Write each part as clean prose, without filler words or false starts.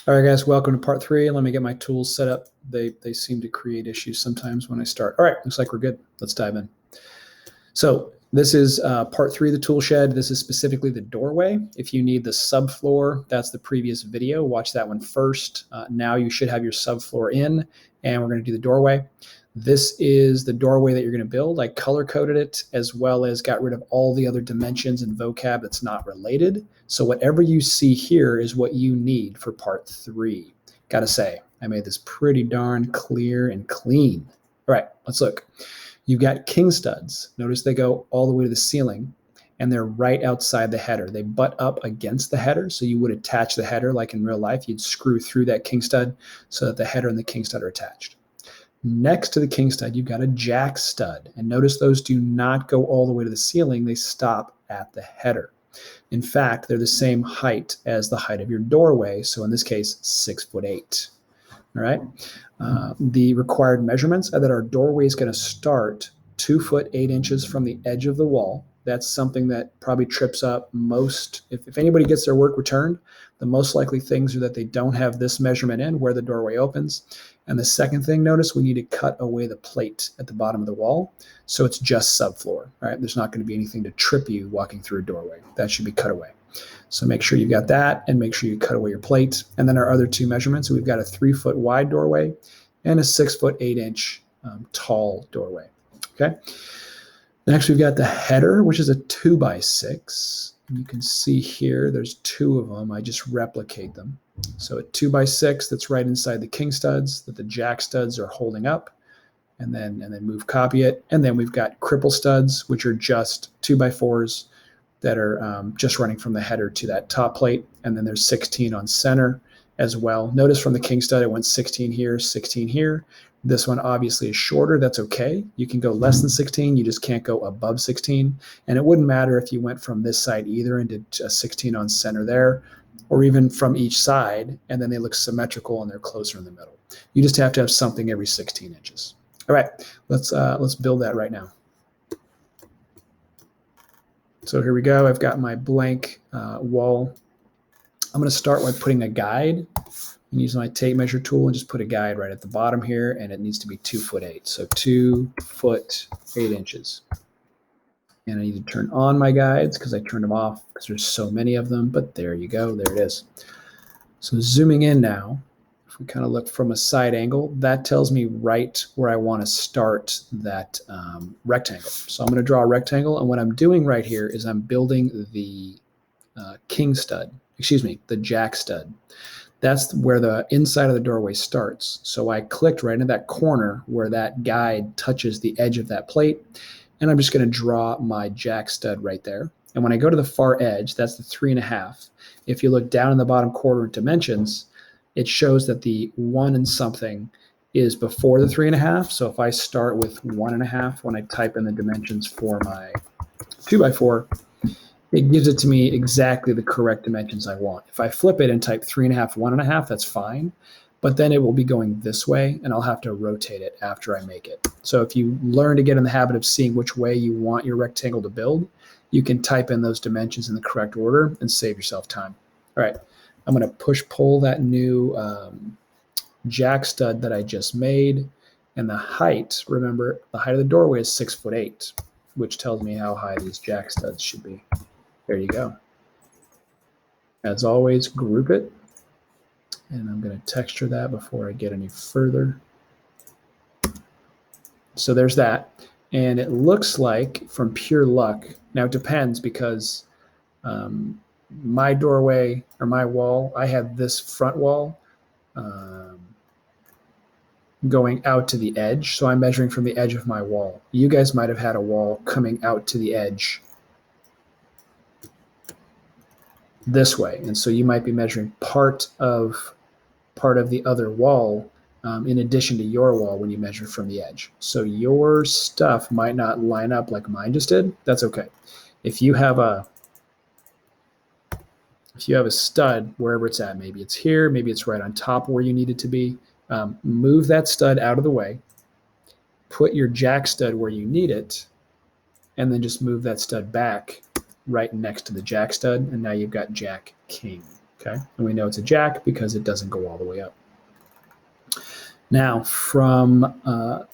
All right, guys, welcome to part 3. Let me get my tools set up. They seem to create issues sometimes when I start. All right, looks like we're good. Let's dive in. So this is part 3 of the tool shed. This is specifically the doorway. If you need the subfloor, that's the previous video. Watch that one first. Now you should have your subfloor in, and we're going to do the doorway. This is the doorway that you're going to build. I color-coded it as well as got rid of all the other dimensions and vocab that's not related. So whatever you see here is what you need for part 3. Got to say, I made this pretty darn clear and clean. All right, let's look. You've got king studs. Notice they go all the way to the ceiling, and they're right outside the header. They butt up against the header, so you would attach the header like in real life. You'd screw through that king stud so that the header and the king stud are attached. Next to the king stud, you've got a jack stud. And notice those do not go all the way to the ceiling. They stop at the header. In fact, they're the same height as the height of your doorway. So in this case, 6'8". All right. The required measurements are that our doorway is going to start 2 foot 8 inches from the edge of the wall. That's something that probably trips up most. If anybody gets their work returned, the most likely things are that they don't have this measurement in where the doorway opens. And the second thing, notice we need to cut away the plate at the bottom of the wall. So it's just subfloor, right? There's not going to be anything to trip you walking through a doorway. That should be cut away. So make sure you've got that and make sure you cut away your plate. And then our other two measurements, we've got a 3 foot wide doorway and a 6 foot 8 inch tall doorway. Okay. Next, we've got the header, which is a 2x6. You can see here, there's 2 of them. I just replicate them. So a 2x6 that's right inside the king studs that the jack studs are holding up, and then move copy it. And then we've got cripple studs, which are just 2x4s that are just running from the header to that top plate. And then there's 16 on center as well. Notice from the king stud, it went 16 here, 16 here. This one obviously is shorter. That's okay. You can go less than 16. You just can't go above 16. And it wouldn't matter if you went from this side either and did a 16 on center there, or even from each side, and then they look symmetrical and they're closer in the middle. You just have to have something every 16 inches. All right, let's build that right now. So here we go. I've got my blank wall. I'm going to start by putting a guide. And use my tape measure tool and just put a guide right at the bottom here, and it needs to be 2 foot 8. So 2 foot 8 inches. And I need to turn on my guides because I turned them off because there's so many of them, but there you go, there it is. So zooming in now, if we kind of look from a side angle, that tells me right where I want to start that rectangle. So I'm going to draw a rectangle, and what I'm doing right here is I'm building the king stud, the jack stud. That's where the inside of the doorway starts. So I clicked right into that corner where that guide touches the edge of that plate. And I'm just going to draw my jack stud right there. And when I go to the far edge, that's the 3.5. If you look down in the bottom quarter dimensions, it shows that the 1 and something is before the 3.5. So if I start with 1.5 when I type in the dimensions for my 2x4, it gives it to me exactly the correct dimensions I want. If I flip it and type 3.5, 1.5, that's fine. But then it will be going this way, and I'll have to rotate it after I make it. So if you learn to get in the habit of seeing which way you want your rectangle to build, you can type in those dimensions in the correct order and save yourself time. All right, I'm going to push-pull that new jack stud that I just made. And the height, remember, the height of the doorway is 6 foot 8, which tells me how high these jack studs should be. There you go. As always, group it. And I'm going to texture that before I get any further. So there's that. And it looks like, from pure luck, now it depends because my doorway or my wall, I have this front wall going out to the edge. So I'm measuring from the edge of my wall. You guys might have had a wall coming out to the edge this way, and so you might be measuring part of the other wall in addition to your wall when you measure from the edge. So your stuff might not line up like mine just did. That's okay. If you have a stud wherever it's at, maybe it's here, maybe it's right on top where you need it to be, move that stud out of the way, put your jack stud where you need it, and then just move that stud back right next to the jack stud, and now you've got jack king. Okay, and we know it's a jack because it doesn't go all the way up. Now, from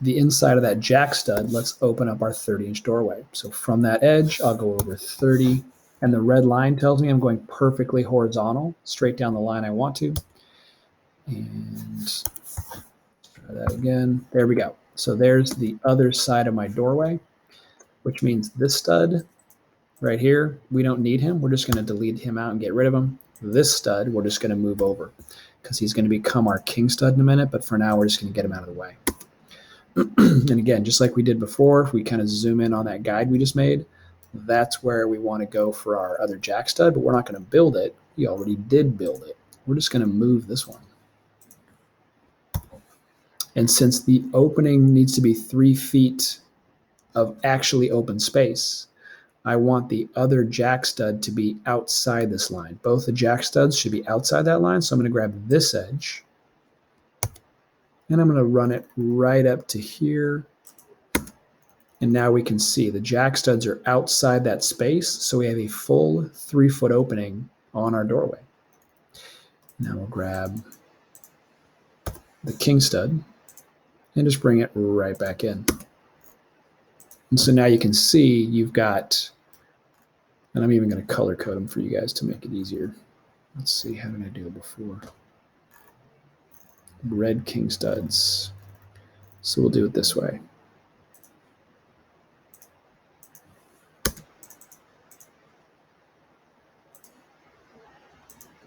the inside of that jack stud, let's open up our 30-inch doorway. So from that edge, I'll go over 30, and the red line tells me I'm going perfectly horizontal, straight down the line I want to. And let's try that again. There we go. So there's the other side of my doorway, which means this stud right here, we don't need him. We're just going to delete him out and get rid of him. This stud, we're just going to move over because he's going to become our king stud in a minute, but for now, we're just going to get him out of the way. And again, just like we did before, if we kind of zoom in on that guide we just made, that's where we want to go for our other jack stud, but we're not going to build it. We already did build it. We're just going to move this one. And since the opening needs to be 3 feet of actually open space, I want the other jack stud to be outside this line. Both the jack studs should be outside that line. So I'm going to grab this edge and I'm going to run it right up to here. And now we can see the jack studs are outside that space. So we have a full 3-foot opening on our doorway. Now we'll grab the king stud and just bring it right back in. And so now you can see you've got, and I'm even going to color code them for you guys to make it easier. Let's see, how did I do it before? Red king studs. So we'll do it this way.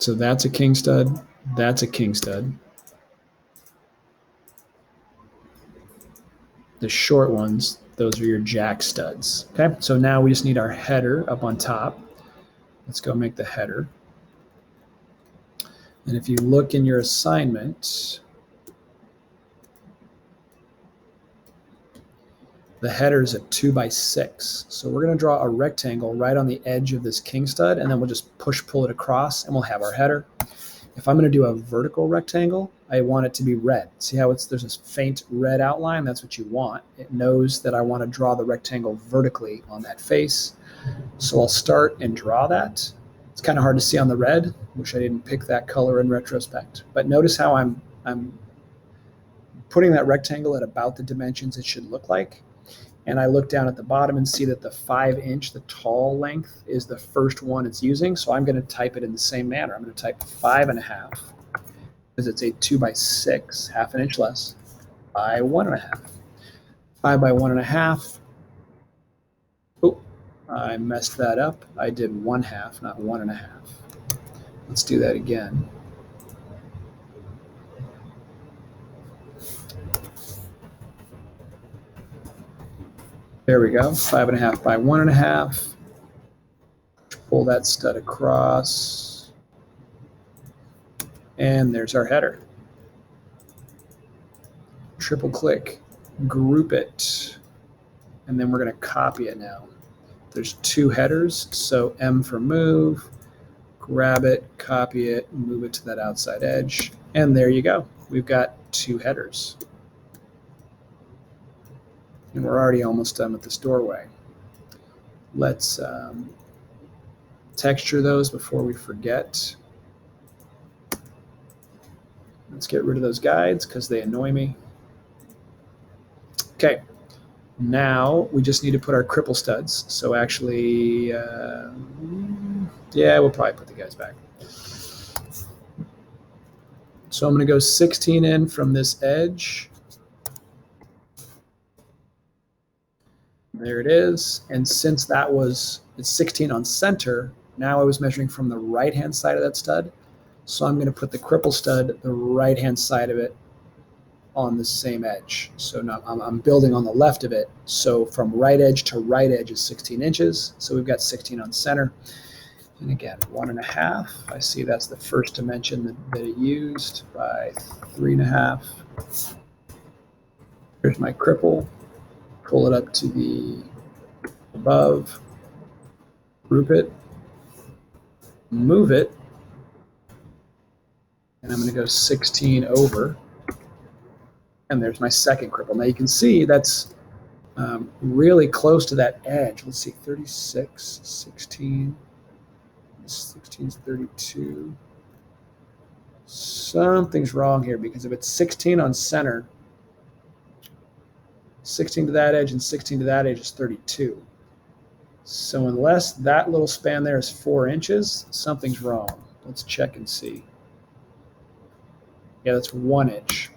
So that's a king stud, that's a king stud. The short ones, those are your jack studs. Okay, so now we just need our header up on top. Let's go make the header. And if you look in your assignment, the header is a 2x6. So we're going to draw a rectangle right on the edge of this king stud, and then we'll just pull it across, and we'll have our header. If I'm going to do a vertical rectangle, I want it to be red. See how there's this faint red outline? That's what you want. It knows that I want to draw the rectangle vertically on that face. So I'll start and draw that. It's kind of hard to see on the red. Wish I didn't pick that color in retrospect. But notice how I'm putting that rectangle at about the dimensions it should look like. And I look down at the bottom and see that the 5-inch, the tall length, is the first one it's using. So I'm going to type it in the same manner. I'm going to type 5.5 because it's a 2x6, half an inch less, by 1.5. 5 by 1.5. Oh, I messed that up. I did 1/2, not 1.5. Let's do that again. There we go, 5.5 by 1.5. Pull that stud across. And there's our header. Triple click, group it, and then we're going to copy it now. There's 2 headers, so M for move, grab it, copy it, move it to that outside edge, and there you go. We've got 2 headers. And we're already almost done with this doorway. Let's texture those before we forget. Let's get rid of those guides because they annoy me. Okay, now we just need to put our cripple studs. So actually, yeah, we'll probably put the guys back. So I'm going to go 16 in from this edge. There it is. And since it's 16 on center, now I was measuring from the right-hand side of that stud. So I'm going to put the cripple stud, the right-hand side of it, on the same edge. So now I'm building on the left of it. So from right edge to right edge is 16 inches. So we've got 16 on center. And again, 1.5. I see that's the first dimension that it used by 3.5. Here's my cripple. Pull it up to the above, group it, move it, and I'm going to go 16 over. And there's my second cripple. Now you can see that's really close to that edge. Let's see, 36, 16, 16 is 32. something's wrong here, because if it's 16 on center, 16 to that edge and 16 to that edge is 32. So unless that little span there is 4 inches, something's wrong. Let's check and see. Yeah, that's 1 inch.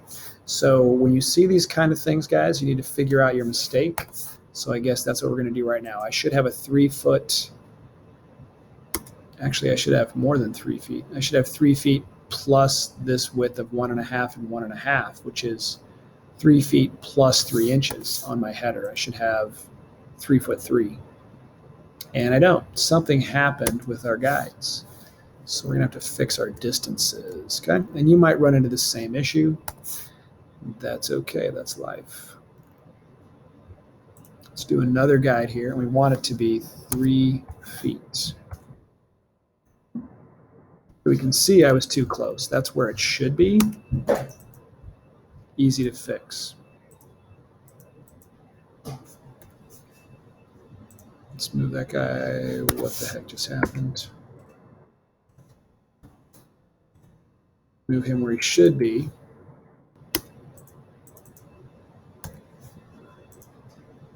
So when you see these kind of things, guys, you need to figure out your mistake. So I guess that's what we're going to do right now. I should have a 3 foot. Actually, I should have more than 3 feet. I should have 3 feet plus this width of 1.5 and 1.5, which is 3 feet plus 3 inches on my header. I should have 3'3". And I don't. Something happened with our guides. So we're going to have to fix our distances. Okay. And you might run into the same issue. That's okay. That's life. Let's do another guide here. And we want it to be 3 feet. We can see I was too close. That's where it should be. Easy to fix. Let's move that guy. What the heck just happened? Move him where he should be.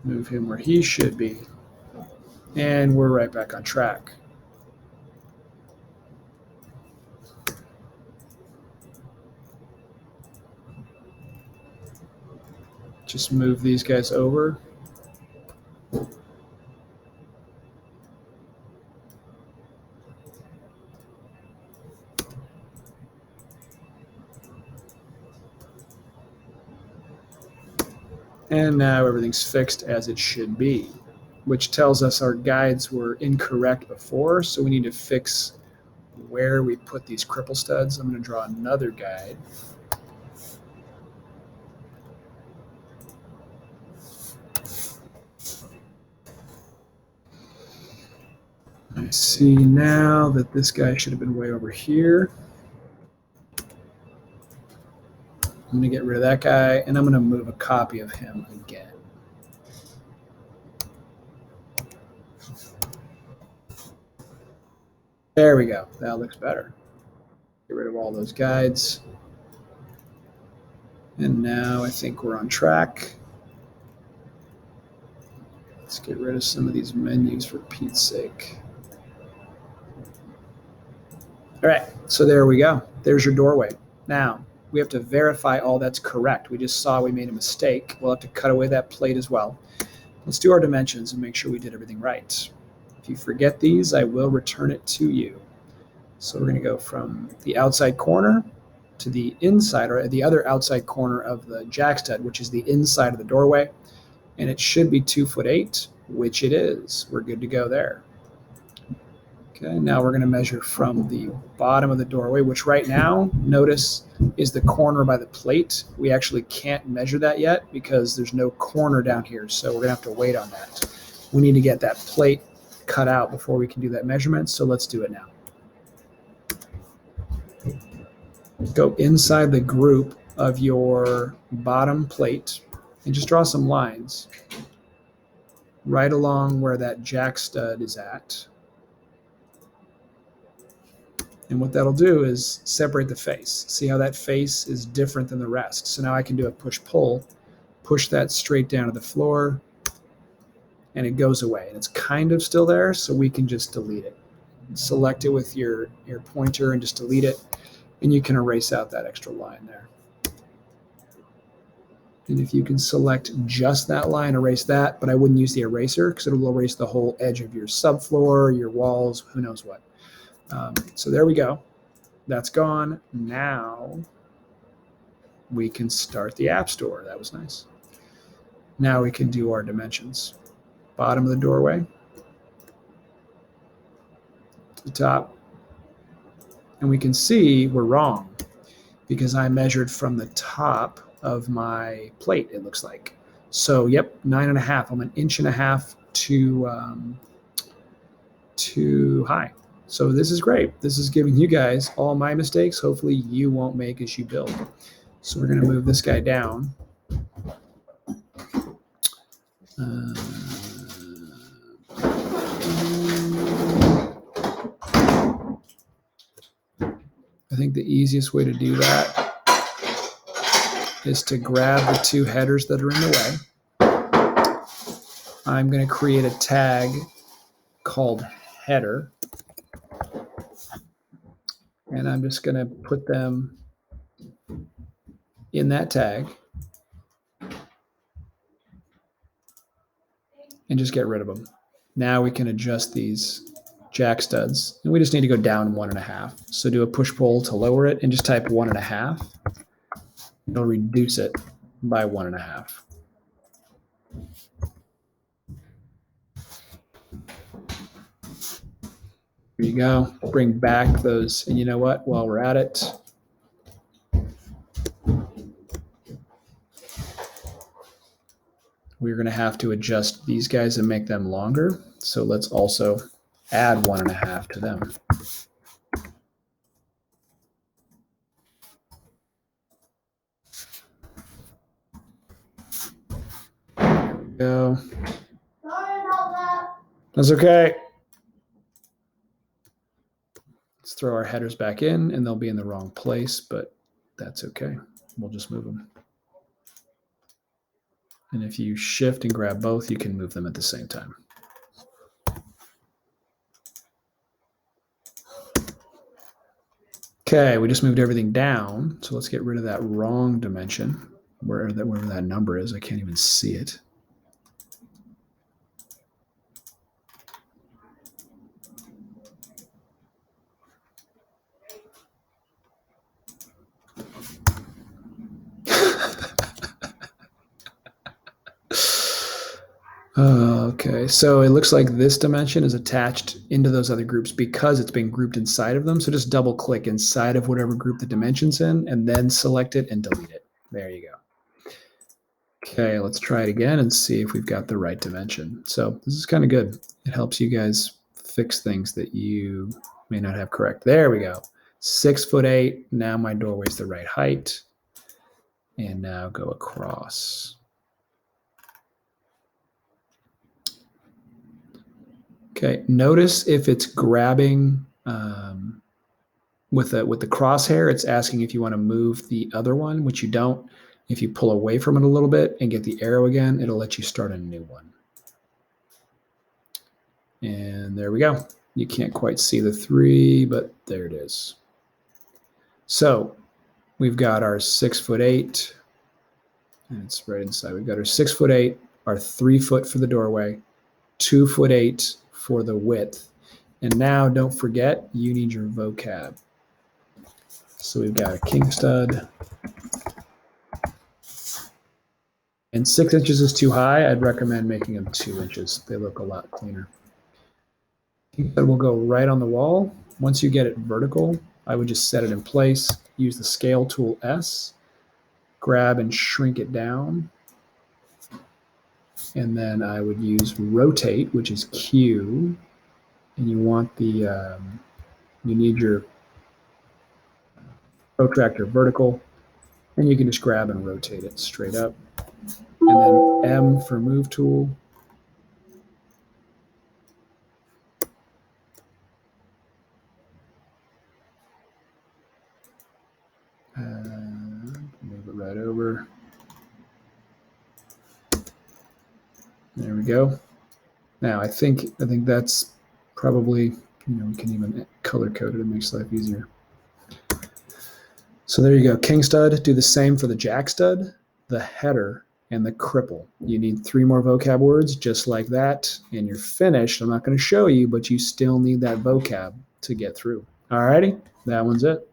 Move him where he should be. And we're right back on track. Just move these guys over. And now everything's fixed as it should be, which tells us our guides were incorrect before. So we need to fix where we put these cripple studs. I'm going to draw another guide. I see now that this guy should have been way over here. I'm going to get rid of that guy, and I'm going to move a copy of him again. There we go. That looks better. Get rid of all those guides. And now I think we're on track. Let's get rid of some of these menus for Pete's sake. All right, so there we go. There's your doorway. Now, we have to verify all that's correct. We just saw we made a mistake. We'll have to cut away that plate as well. Let's do our dimensions and make sure we did everything right. If you forget these, I will return it to you. So we're going to go from the outside corner to the inside, or the other outside corner of the jack stud, which is the inside of the doorway. And it should be 2'8", which it is. We're good to go there. Okay, now we're going to measure from the bottom of the doorway, which right now, notice, is the corner by the plate. We actually can't measure that yet because there's no corner down here, so we're going to have to wait on that. We need to get that plate cut out before we can do that measurement, so let's do it now. Go inside the group of your bottom plate and just draw some lines right along where that jack stud is at. And what that'll do is separate the face. See how that face is different than the rest. So now I can do a push-pull, push that straight down to the floor, and it goes away. And it's kind of still there, so we can just delete it. Select it with your pointer and just delete it, and you can erase out that extra line there. And if you can select just that line, erase that, but I wouldn't use the eraser because it'll erase the whole edge of your subfloor, your walls, who knows what. So there we go. That's gone. Now we can start the App Store. That was nice. Now we can do our dimensions. Bottom of the doorway to the top. And we can see we're wrong because I measured from the top of my plate, it looks like. So, yep, 9.5. I'm 1.5 inches too high. So this is great. This is giving you guys all my mistakes. Hopefully you won't make as you build. So we're going to move this guy down. I I think the easiest way to do that is to grab the two headers that are in the way. I'm going to create a tag called header, and I'm just going to put them in that tag and just get rid of them. Now we can adjust these jack studs, and we just need to go down 1.5. So do a push pull to lower it and just type 1.5. It'll reduce it by 1.5. There you go. Bring back those, and you know what? While we're at it, we're going to have to adjust these guys and make them longer. So let's also add 1.5 to them. There we go. Sorry about that. That's okay. Let's throw our headers back in, and they'll be in the wrong place, but that's okay. We'll just move them. And if you shift and grab both, you can move them at the same time. Okay, we just moved everything down. So let's get rid of that wrong dimension, wherever that number is. I can't even see it. Okay, so it looks like this dimension is attached into those other groups because it's being grouped inside of them. So just double click inside of whatever group the dimension's in and then select it and delete it. There you go. Okay, let's try it again and see if we've got the right dimension. So this is kind of good. It helps you guys fix things that you may not have correct. There we go. 6'8". Now my doorway's the right height. And now go across. Okay, notice if it's grabbing with the crosshair, it's asking if you want to move the other one, which you don't. If you pull away from it a little bit and get the arrow again, it'll let you start a new one. And there we go. You can't quite see the 3, but there it is. So we've got our 6'8", and it's right inside. We've got our 6'8", our 3 foot for the doorway, 2'8" for the width. And now don't forget, you need your vocab. So we've got a king stud. And 6 inches is too high. I'd recommend making them 2 inches. They look a lot cleaner. King stud will go right on the wall. Once you get it vertical, I would just set it in place. Use the scale tool S. Grab and shrink it down. And then I would use rotate, which is Q. And you want the, you need your protractor vertical. And you can just grab and rotate it straight up. And then M for move tool. Move it right over. There we go. Now I think that's probably, we can even color code it. It makes life easier. So there you go. King stud. Do the same for the jack stud, the header, and the cripple. You need 3 more vocab words just like that, and you're finished. I'm not going to show you, but you still need that vocab to get through. All righty, that one's it.